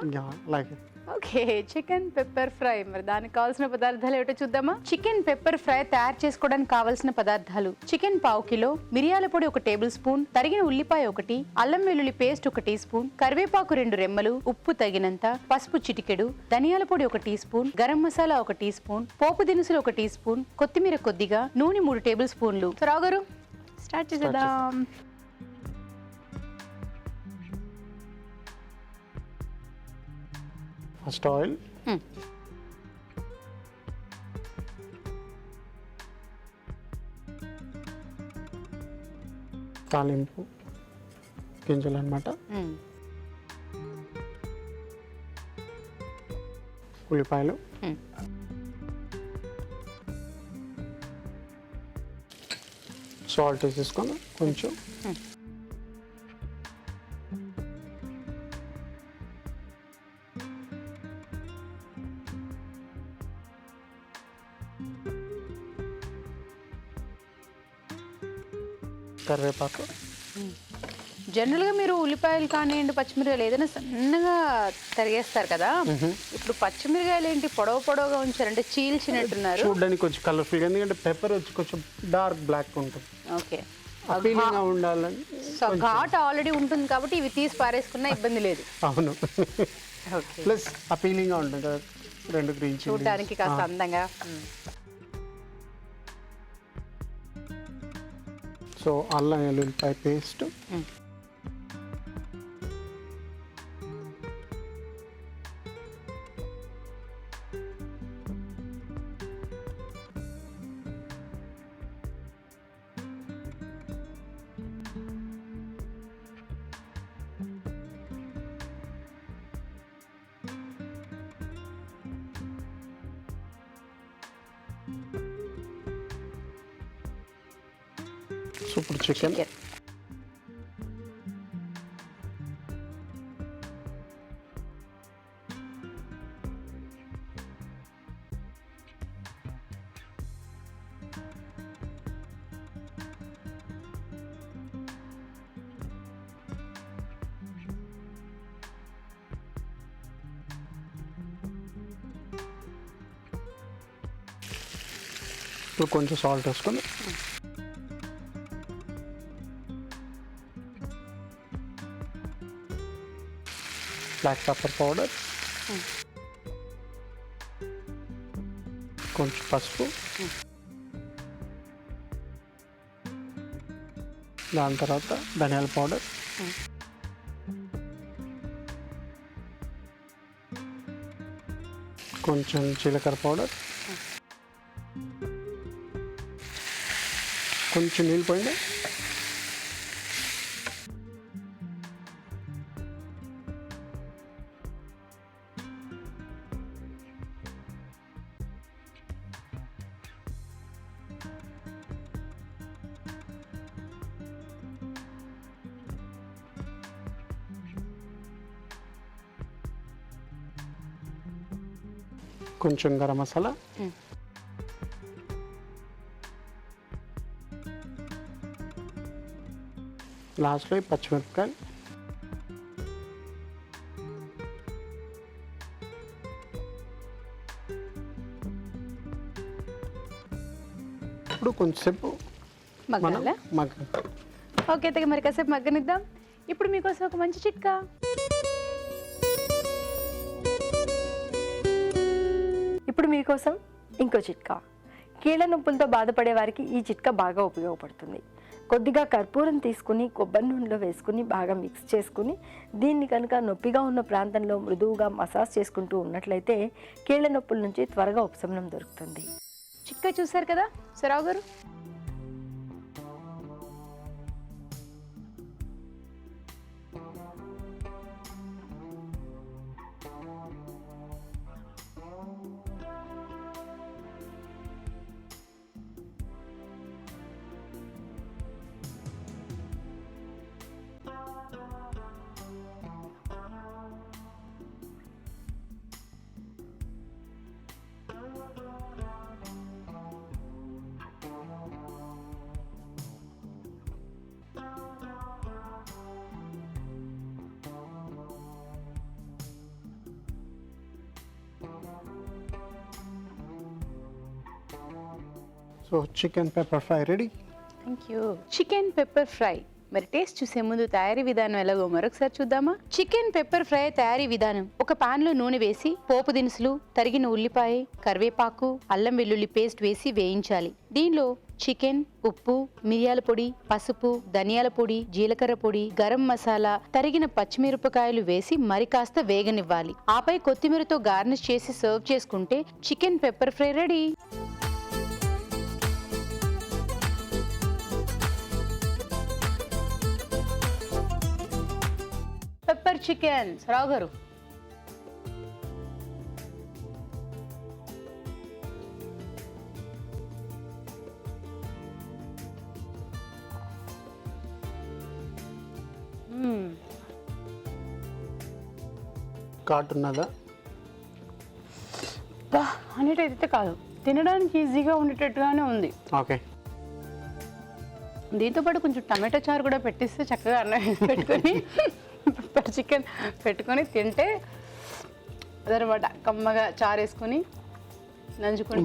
Like it. Okay, chicken pepper fry. మరి దానికి కావాల్సిన పదార్థాలు ఏమిటో చూద్దామా. చికెన్ పెప్పర్ ఫ్రై తయారు చేసుకోవడానికి కావాల్సిన పదార్థాలు: చికెన్ 1/2 కిలో, మిరియాల పొడి 1 టేబుల్ స్పూన్, తరిగిన ఉల్లిపాయ 1, అల్లం వెల్లుల్లి పేస్ట్ 1 టీ స్పూన్, కరివేపాకు 2 రెమ్మలు, ఉప్పు తగినంత, పసుపు చిటికెడు, ధనియాల పొడి 1 teaspoon, garam masala 1 teaspoon, పోపు దినుసులు 1 టీ స్పూన్, కొత్తిమీర కొద్దిగా, నూనె 3 టేబుల్ స్పూన్లు. రావు గారు, స్టార్ట్ చేద్దాం. ఫస్ట్ ఆయిల్, తాలింపు గింజలు అన్నమాట, ఉల్లిపాయలు, సాల్ట్ వేసేసుకొని కొంచెం, కరివేపాకు. జనరల్ గా మీరు ఉల్లిపాయలు కానివ్వండి, పచ్చిమిరకాయలు ఏదైనా సన్నగా తరిగేస్తారు కదా. ఇప్పుడు పచ్చిమిరకాయలు ఏంటి పొడవుగా ఉంచారు, అంటే చీల్చినట్టున్నారు. చూడడానికి కొంచెం కలర్ఫుల్, ఎందుకంటే పెప్పర్ వచ్చి కొంచెం డార్క్ బ్లాక్ ఉంటుంది. ఓకే, అపీలింగ్ గా ఉండాలని. సో ఘాట్ ఆల్రెడీ ఉంటుంది కాబట్టి ఇవి తీసి పారేసుకున్నా ఇబ్బంది లేదు. అవును, ఓకే, ప్లస్ అపీలింగ్ గా ఉంటుంది కదా, 2 గ్రీన్ చిల్లీస్. చూడడానికి కాస్త అందంగా. సో అల్లం వెల్లుల్లిపాయ పేస్ట్, ఇప్పుడు చికెన్, ఇప్పుడు కొంచెం సాల్ట్ వేసుకొని బ్లాక్ పెప్పర్ పౌడర్, కొంచెం పసుపు, దాని తర్వాత ధనియాల పౌడర్, కొంచెం జీలకర్ర పౌడర్, కొంచెం నీళ్ళు పోయింది, కొంచెం గరం మసాలా, లాస్ట్లో ఈ పచ్చిమిరపకాయలు, ఇప్పుడు కొంచెంసేపు మనం మగ్గాలా? ఓకే అయితే మరి కాసేపు మగ్గనిద్దాం. ఇప్పుడు మీకోసం ఒక మంచి చిట్కా. ఇప్పుడు మీకోసం ఇంకో చిట్కా. కీళ్ళ నొప్పులతో బాధపడే వారికి ఈ చిట్కా బాగా ఉపయోగపడుతుంది. కొద్దిగా కర్పూరం తీసుకుని కొబ్బరి నూనెలో వేసుకుని బాగా మిక్స్ చేసుకుని దీన్ని కనుక నొప్పిగా ఉన్న ప్రాంతంలో మృదువుగా మసాజ్ చేసుకుంటూ ఉన్నట్లయితే కీళ్ళ నొప్పుల నుంచి త్వరగా ఉపశమనం దొరుకుతుంది. చిట్కా చూసారు కదా సరావు గారు. So chicken pepper fry ready. Thank you. Chicken pepper fry. మరి టేస్ట్ చూసే ముందు తయారీ విధానం ఎలాగో మరొకసారి చూద్దామా. చికెన్ పెప్పర్ ఫ్రై తయారీ విధానం: ఒక పాన్ లో నూనె వేసి పోపు దినుసులు, తరిగిన ఉల్లిపాయ, కరివేపాకు, అల్లం వెల్లుల్లి పేస్ట్ వేసి వేయించాలి. దీనిలో చికెన్, ఉప్పు, మిరియాల పొడి, పసుపు, ధనియాల పొడి, జీలకర్ర పొడి, గరం మసాలా, తరిగిన పచ్చిమిరపకాయలు వేసి మరి కాస్త వేగనివ్వాలి. ఆపై కొత్తిమీరతో గార్నిష్ చేసి సర్వ్ చేసుకుంటే chicken pepper fry ready. Pepper chicken Rao గారు. ఘాటు ఉన్నదా? అనేటైతే కాదు, తినడానికి ఈజీగా ఉండేటట్టుగానే ఉంది. ఓకే. దీంతోపాటు కొంచెం టమాటో చారు కూడా పెట్టిస్తే చక్కగా అన్నం వేసి పెట్టుకొని పెప్పర్ చికెన్ పెట్టుకొని తింటే అదనమాట. కమ్మగా చారు వేసుకొని నంచుకొని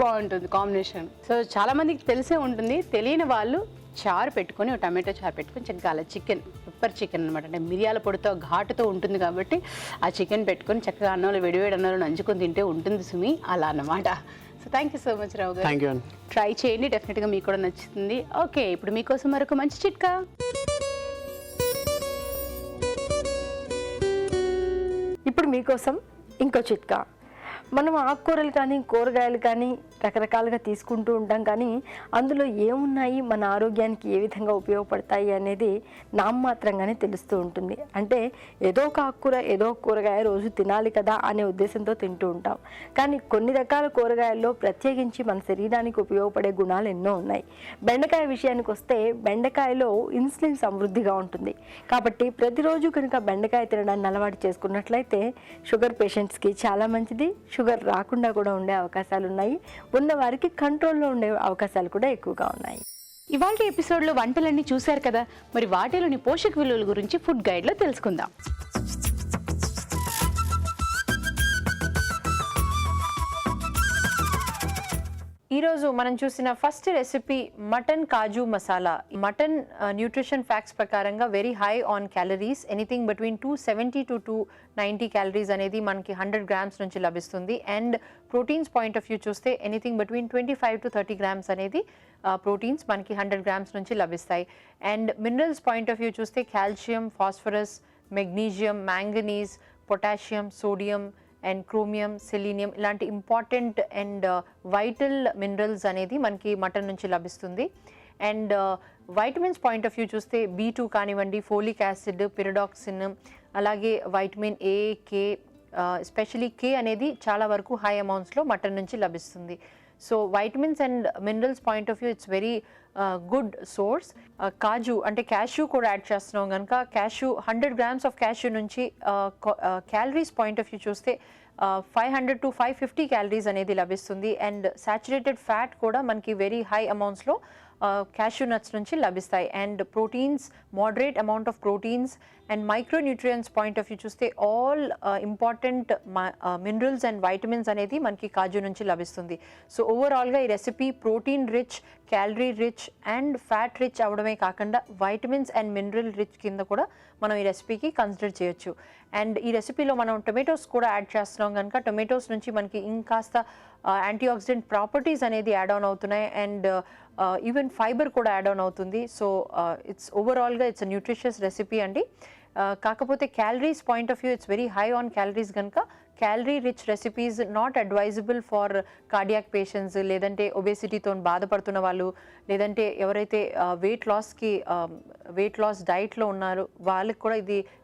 బాగుంటుంది కాంబినేషన్. సో చాలా మందికి తెలిసే ఉంటుంది, తెలియని వాళ్ళు చారు పెట్టుకొని టమాటో చారు పెట్టుకొని చక్కగా అలా చికెన్ పెప్పర్ చికెన్ అనమాట, అంటే మిరియాల పొడితో ఘాటుతో ఉంటుంది కాబట్టి ఆ చికెన్ పెట్టుకొని చక్కగా అన్నంలో వేడివేడి అన్నంలో నంచుకొని తింటే ఉంటుంది సుమి, అలా అన్నమాట. So thank you so much Rao గారు. Thank you. ట్రై చేయండి, డెఫినెట్గా మీకు కూడా నచ్చుతుంది. ఓకే, ఇప్పుడు మీకోసం మరొక మంచి చిట్కా. ఇప్పుడు మీకోసం ఇంకో చిట్కా. మనం ఆకుకూరలు కానీ కూరగాయలు కానీ రకరకాలుగా తీసుకుంటూ ఉంటాం, కానీ అందులో ఏమున్నాయి, మన ఆరోగ్యానికి ఏ విధంగా ఉపయోగపడతాయి అనేది నామమాత్రంగానే తెలుస్తూ ఉంటుంది. అంటే ఏదో ఒక ఆకుకూర ఏదో ఒక కూరగాయ రోజు తినాలి కదా అనే ఉద్దేశంతో తింటూ ఉంటాం. కానీ కొన్ని రకాల కూరగాయల్లో ప్రత్యేకించి మన శరీరానికి ఉపయోగపడే గుణాలు ఎన్నో ఉన్నాయి. బెండకాయ విషయానికి వస్తే బెండకాయలో ఇన్సులిన్ సమృద్ధిగా ఉంటుంది. కాబట్టి ప్రతిరోజు కనుక బెండకాయ తినడాన్ని అలవాటు చేసుకున్నట్లయితే షుగర్ పేషెంట్స్కి చాలా మంచిది. షుగర్ రాకుండా కూడా ఉండే అవకాశాలు ఉన్నాయి. ఉన్న వారికి కంట్రోల్లో ఉండే అవకాశాలు కూడా ఎక్కువగా ఉన్నాయి. ఇవాళ ఎపిసోడ్లో వంటలన్నీ చూశారు కదా, మరి వాటిలోని పోషక విలువల గురించి ఫుడ్ గైడ్లో తెలుసుకుందాం. ఈరోజు మనం చూసిన first recipe mutton kaju masala. Mutton nutrition facts ప్రకారంగా very high on calories, anything between 270 to 290 calories అనేది మనకి 100 గ్రామ్స్ నుంచి లభిస్తుంది. And proteins point of view చూస్తే ఎనీథింగ్ బిట్వీన్ 25 to 30 గ్రామ్స్ అనేది ప్రోటీన్స్ మనకి 100 గ్రామ్స్ నుంచి లభిస్తాయి. And minerals point of view చూస్తే calcium, phosphorus, magnesium, manganese, potassium, sodium and chromium, selenium ఇలాంటి ఇంపార్టెంట్ అండ్ వైటల్ మినరల్స్ అనేది మనకి మటన్ నుంచి లభిస్తుంది. And vitamins point of view చూస్తే B2 కానివ్వండి, ఫోలిక్ యాసిడ్, పిరిడాక్సిన్, అలాగే vitamin A, K, especially K అనేది చాలా వరకు హై అమౌంట్స్లో మటన్ నుంచి లభిస్తుంది. So vitamins and minerals point of view it's very good source. కాజు అంటే క్యాష్యూ కూడా యాడ్ చేస్తున్నాం కనుక క్యాష్యూ 100 గ్రామ్స్ ఆఫ్ క్యాష్యూ నుంచి క్యాలరీస్ పాయింట్ ఆఫ్ వ్యూ చూస్తే 500 to 550 క్యాలరీస్ అనేది లభిస్తుంది. అండ్ సాచురేటెడ్ ఫ్యాట్ కూడా మనకి వెరీ హై అమౌంట్స్లో క్యాష్యూ నట్స్ నుంచి లభిస్తాయి. And proteins, moderate amount of proteins and micronutrients point of view చూస్తే all important minerals and vitamins అనేది మనకి కాజు నుంచి లభిస్తుంది. సో ఓవరాల్గా ఈ recipe protein rich, calorie rich and fat rich అవడమే కాకుండా వైటమిన్స్ అండ్ మినరల్ రిచ్ కింద కూడా మనం ఈ రెసిపీకి కన్సిడర్ చేయొచ్చు. అండ్ ఈ రెసిపీలో మనం టొమాటోస్ కూడా యాడ్ చేస్తున్నాం కనుక టొమాటోస్ నుంచి మనకి ఇంకాస్త యాంటీ ఆక్సిడెంట్ ప్రాపర్టీస్ అనేది యాడ్ ఆన్ అవుతున్నాయి. అండ్ ఈవెన్ ఫైబర్ కూడా యాడ్ ఆన్ అవుతుంది. సో ఇట్స్ ఓవరాల్గా ఇట్స్ న్యూట్రిషియస్ రెసిపీ అండి. కాకపోతే calories point of view it's very high on calories కనుక calorie rich recipes not advisable for cardiac patients, లేదంటే ఒబేసిటీతో బాధపడుతున్న వాళ్ళు, లేదంటే ఎవరైతే వెయిట్ లాస్ డైట్లో ఉన్నారో వాళ్ళకి కూడా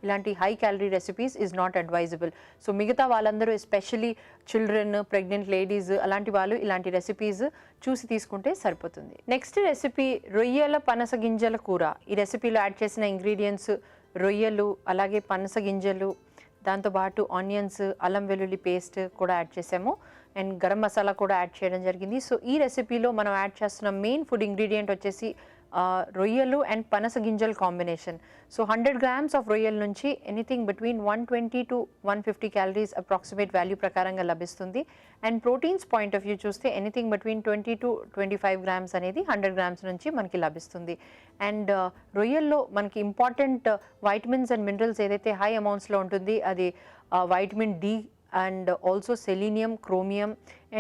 ఇలాంటి high calorie recipes is not advisable. So మిగతా వాళ్ళందరూ ఎస్పెషలీ చిల్డ్రన్, ప్రెగ్నెంట్ లేడీస్ అలాంటి వాళ్ళు ఇలాంటి రెసిపీస్ చూసి తీసుకుంటే సరిపోతుంది. నెక్స్ట్ రెసిపీ రొయ్యల పనస గింజల కూర. ఈ రెసిపీలో యాడ్ చేసిన ఇంగ్రీడియంట్స్ రొయ్యలు, అలాగే పనస గింజలు, దాంతోపాటు ఆనియన్స్, అల్లం వెల్లుల్లి పేస్ట్ కూడా యాడ్ చేసాము. అండ్ గరం మసాలా కూడా యాడ్ చేయడం జరిగింది. సో ఈ రెసిపీలో మనం యాడ్ చేస్తున్న మెయిన్ ఫుడ్ ఇంగ్రీడియంట్ వచ్చేసి రొయ్యలు అండ్ పనస గింజల కాంబినేషన్. సో 100 గ్రామ్స్ ఆఫ్ రొయ్యల నుంచి anything between 120 to 150 calories approximate value ప్రకారంగా లభిస్తుంది. And proteins point of view చూస్తే ఎనీథింగ్ బిట్వీన్ 20 to 25 గ్రామ్స్ అనేది 100 గ్రామ్స్ నుంచి మనకి లభిస్తుంది. అండ్ రొయ్యల్లో మనకి ఇంపార్టెంట్ వైటమిన్స్ అండ్ మినరల్స్ ఏదైతే హై అమౌంట్స్లో ఉంటుంది అది vitamin D and also selenium, chromium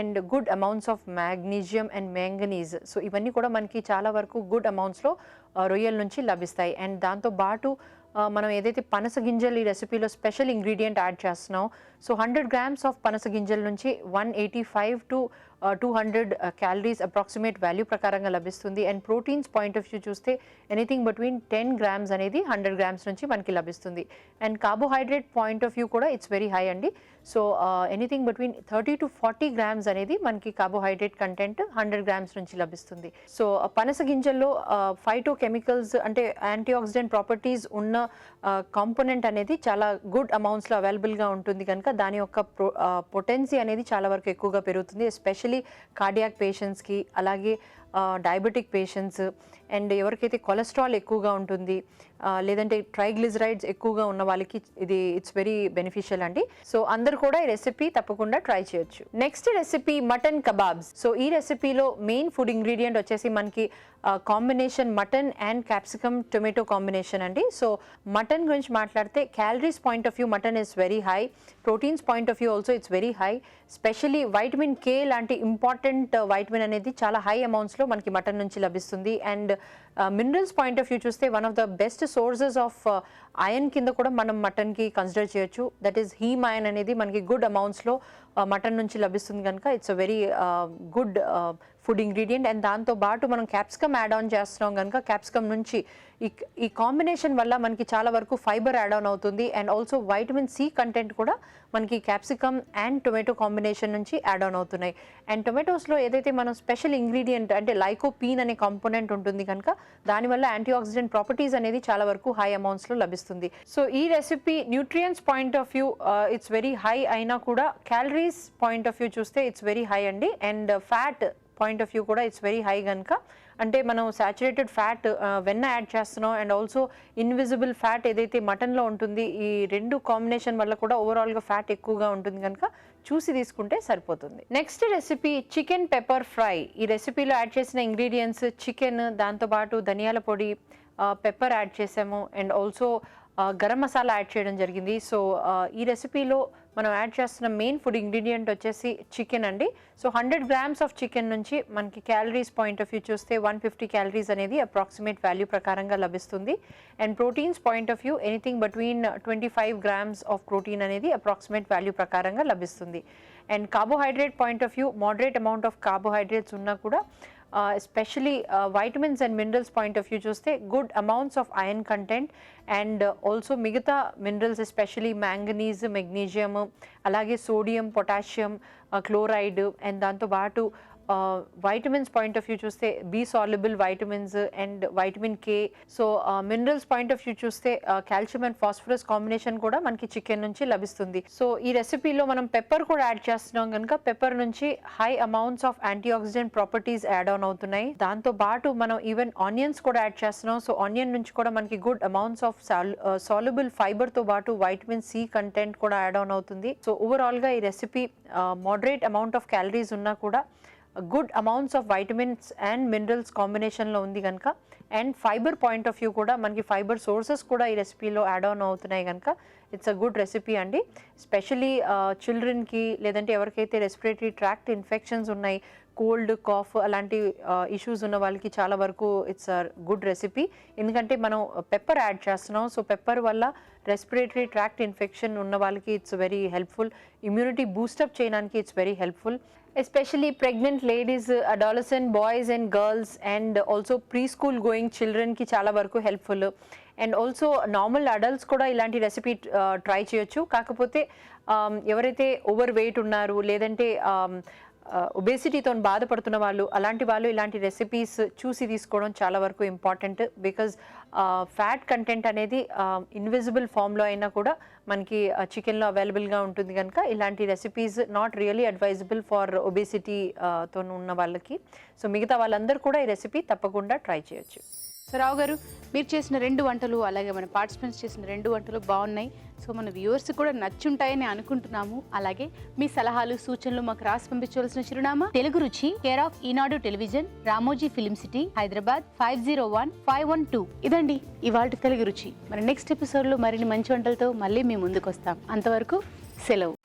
and good amounts of magnesium and manganese. So ఇవన్నీ కూడా మనకి చాలా వరకు గుడ్ అమౌంట్స్లో రొయ్యల నుంచి లభిస్తాయి. అండ్ దాంతో పాటు మనం ఏదైతే పనస గింజలు ఈ రెసిపీలో స్పెషల్ ఇంగ్రీడియంట్ యాడ్ చేస్తున్నాం. సో 100 గ్రామ్స్ ఆఫ్ పనస గింజల నుంచి 185 to 200 క్యాలరీస్ అప్రాక్సిమేట్ వాల్యూ ప్రకారంగా లభిస్తుంది. And proteins point of view చూస్తే ఎనీథింగ్ బిట్వీన్ 10 గ్రామ్స్ అనేది 100 గ్రామ్స్ నుంచి మనకి లభిస్తుంది. And carbohydrate point of view కూడా ఇట్స్ వెరీ హై అండి. So anything between 30 to 40 grams అనేది మనకి కార్బోహైడ్రేట్ కంటెంట్ 100 గ్రామ్స్ నుంచి లభిస్తుంది. సో పనస గింజల్లో ఫైటో కెమికల్స్ అంటే యాంటీ ఆక్సిడెంట్ ప్రాపర్టీస్ ఉన్న కాంపోనెంట్ అనేది చాలా గుడ్ అమౌంట్స్లో అవైలబుల్గా ఉంటుంది కనుక దాని యొక్క పొటెన్సీ అనేది చాలా వరకు ఎక్కువగా పెరుగుతుంది. ఎస్పెషలీ కార్డియాక్ పేషెంట్స్కి, అలాగే డయాబెటిక్ పేషెంట్స్ అండ్ ఎవరికైతే కొలెస్ట్రాల్ ఎక్కువగా ఉంటుంది, లేదంటే ట్రైగ్లిజరైడ్స్ ఎక్కువగా ఉన్న వాళ్ళకి ఇట్స్ వెరీ బెనిఫిషియల్ అండి. సో అందరు కూడా ఈ రెసిపీ తప్పకుండా ట్రై చేయొచ్చు. Next recipe mutton kebabs. So ఈ రెసిపీలో మెయిన్ ఫుడ్ ఇంగ్రీడియంట్ వచ్చేసి మనకి combination mutton and capsicum tomato combination అండి. సో మటన్ గురించి మాట్లాడితే calories point of view mutton is very high, proteins point of view also it's very high. Especially vitamin K లాంటి important vitamin అనేది చాలా high అమౌంట్స్లో మనకి మటన్ నుంచి లభిస్తుంది. And minerals point of view చూస్తే one of the best sources of iron కింద కూడా మనం మటన్కి కన్సిడర్ చేయొచ్చు. దట్ ఈస్ హీమ్ ఐరన్ అనేది మనకి గుడ్ అమౌంట్స్లో మటన్ నుంచి లభిస్తుంది కనుక it's a very good food ingredient. And దాంతో పాటు మనం క్యాప్సికమ్ యాడ్ ఆన్ చేస్తున్నాం కనుక క్యాప్సికమ్ నుంచి ఈ కాంబినేషన్ వల్ల మనకి చాలా వరకు ఫైబర్ యాడ్ ఆన్ అవుతుంది. And also vitamin C content కూడా మనకి క్యాప్సికమ్ అండ్ టొమాటో కాంబినేషన్ నుంచి యాడ్ ఆన్ అవుతున్నాయి. అండ్ టొమాటోస్లో ఏదైతే మనం స్పెషల్ ఇంగ్రీడియంట్ అంటే లైకోపీన్ అనే కాంపోనెంట్ ఉంటుంది కనుక దానివల్ల యాంటీ ఆక్సిడెంట్ ప్రాపర్టీస్ అనేది చాలా వరకు హై అమౌంట్స్లో లభిస్తుంది. సో ఈ recipe nutrients point of view it's very high అయినా కూడా క్యాలరీస్ పాయింట్ ఆఫ్ వ్యూ చూస్తే ఇట్స్ వెరీ హై అండి. And fat point of view కూడా ఇట్స్ వెరీ హై కనుక, అంటే మనం సాచురేటెడ్ ఫ్యాట్ వెన్న యాడ్ చేస్తున్నాం అండ్ ఆల్సో ఇన్విజిబుల్ ఫ్యాట్ ఏదైతే మటన్లో ఉంటుంది, ఈ రెండు కాంబినేషన్ వల్ల కూడా ఓవరాల్గా ఫ్యాట్ ఎక్కువగా ఉంటుంది కనుక చూసి తీసుకుంటే సరిపోతుంది. Next recipe chicken pepper fry. ఈ రెసిపీలో యాడ్ చేసిన ఇంగ్రీడియంట్స్ చికెన్, దాంతోపాటు ధనియాల పొడి, పెప్పర్ యాడ్ చేసాము and also garam masala add చేయడం జరిగింది. సో ఈ రెసిపీలో మనం యాడ్ చేస్తున్న మెయిన్ ఫుడ్ ఇంగ్రీడియంట్ వచ్చేసి చికెన్ అండి. సో 100 grams ఆఫ్ చికెన్ నుంచి మనకి క్యాలరీస్ పాయింట్ ఆఫ్ వ్యూ చూస్తే 150 క్యాలరీస్ అనేది అప్రాక్సిమేట్ వాల్యూ ప్రకారంగా లభిస్తుంది. And proteins point of view anything between 25 grams of protein అనేది అప్రాక్సిమేట్ వాల్యూ ప్రకారంగా లభిస్తుంది. And carbohydrate point of view moderate amount of carbohydrates ఉన్నా కూడా especially vitamins and minerals point of view చూస్తే good amounts of iron content and also మిగతా minerals especially manganese, magnesium, అలాగే sodium, potassium, chloride and దాంతోపాటు vitamins point of view చూస్తే B soluble vitamins and vitamin K. So minerals point of view చూస్తే calcium and phosphorus combination కూడా మనకి chicken నుంచి లభిస్తుంది. So ఈ రెసిపీలో మనం పెప్పర్ కూడా యాడ్ చేస్తున్నాం కనుక పెప్పర్ నుంచి high amounts of anti oxidant properties add on అవుతున్నాయి. దాంతో పాటు మనం ఈవెన్ ఆనియన్స్ కూడా యాడ్ చేస్తున్నాం. సో ఆనియన్ నుంచి కూడా మనకి good amounts of soluble fibre తో పాటు వైటమిన్ సి కంటెంట్ కూడా యాడ్ ఆన్ అవుతుంది. సో ఓవరాల్ గా ఈ recipe moderate amount of calories ఉన్నా కూడా good amounts of vitamins and minerals కాంబినేషన్లో ఉంది కనుక and fibre point of view కూడా మనకి ఫైబర్ సోర్సెస్ కూడా ఈ రెసిపీలో యాడ్ ఆన్ అవుతున్నాయి కనుక ఇట్స్ అ గుడ్ రెసిపీ అండి. స్పెషలీ చిల్డ్రన్కి లేదంటే ఎవరికైతే రెస్పిరేటరీ ట్రాక్ట్ ఇన్ఫెక్షన్స్ ఉన్నాయి, కోల్డ్, కాఫ్ అలాంటి ఇష్యూస్ ఉన్న వాళ్ళకి చాలా వరకు ఇట్స్ అ గుడ్ రెసిపీ. ఎందుకంటే మనం పెప్పర్ యాడ్ చేస్తున్నాం. సో పెప్పర్ వల్ల రెస్పిరేటరీ ట్రాక్ట్ ఇన్ఫెక్షన్ ఉన్న వాళ్ళకి it's very helpful. Immunity boost up చేయడానికి it's very helpful. Especially pregnant ladies, adolescent boys and girls and also pre school going చిల్డ్రన్కి చాలా వరకు helpful. And also normal adults కూడా ఇలాంటి రెసిపీ ట్రై చేయొచ్చు. కాకపోతే ఎవరైతే ఓవర్ వెయిట్ ఉన్నారు లేదంటే ఒబేసిటీతో బాధపడుతున్న వాళ్ళు, అలాంటి వాళ్ళు ఇలాంటి రెసిపీస్ చూసి తీసుకోవడం చాలా వరకు ఇంపార్టెంట్. బికాజ్ ఫ్యాట్ కంటెంట్ అనేది ఇన్విజిబుల్ ఫామ్లో అయినా కూడా మనకి చికెన్లో అవైలబుల్గా ఉంటుంది కనుక ఇలాంటి recipes not really advisable for ఒబేసిటీతో ఉన్న వాళ్ళకి. సో మిగతా వాళ్ళందరూ కూడా ఈ రెసిపీ తప్పకుండా ట్రై చేయొచ్చు. సో రావు గారు, మీరు చేసిన 2 వంటలు అలాగే మన పార్టిసిపెంట్స్ చేసిన 2 వంటలు బాగున్నాయి. సో మన వ్యూవర్స్ కూడా నచ్చుంటాయని అనుకుంటున్నాము. అలాగే మీ సలహాలు, సూచనలు మాకు రాసి పంపించవలసిన చిరునామా తెలుగు రుచి, care of Eenadu television, Ramoji film city, Hyderabad 501512. ఇదండి ఇవాల్టి తెలుగు రుచి. మరి నెక్స్ట్ ఎపిసోడ్లో మరిన్ని మంచి వంటలతో మళ్ళీ మీ ముందుకు వస్తాం. అంతవరకు సెలవు.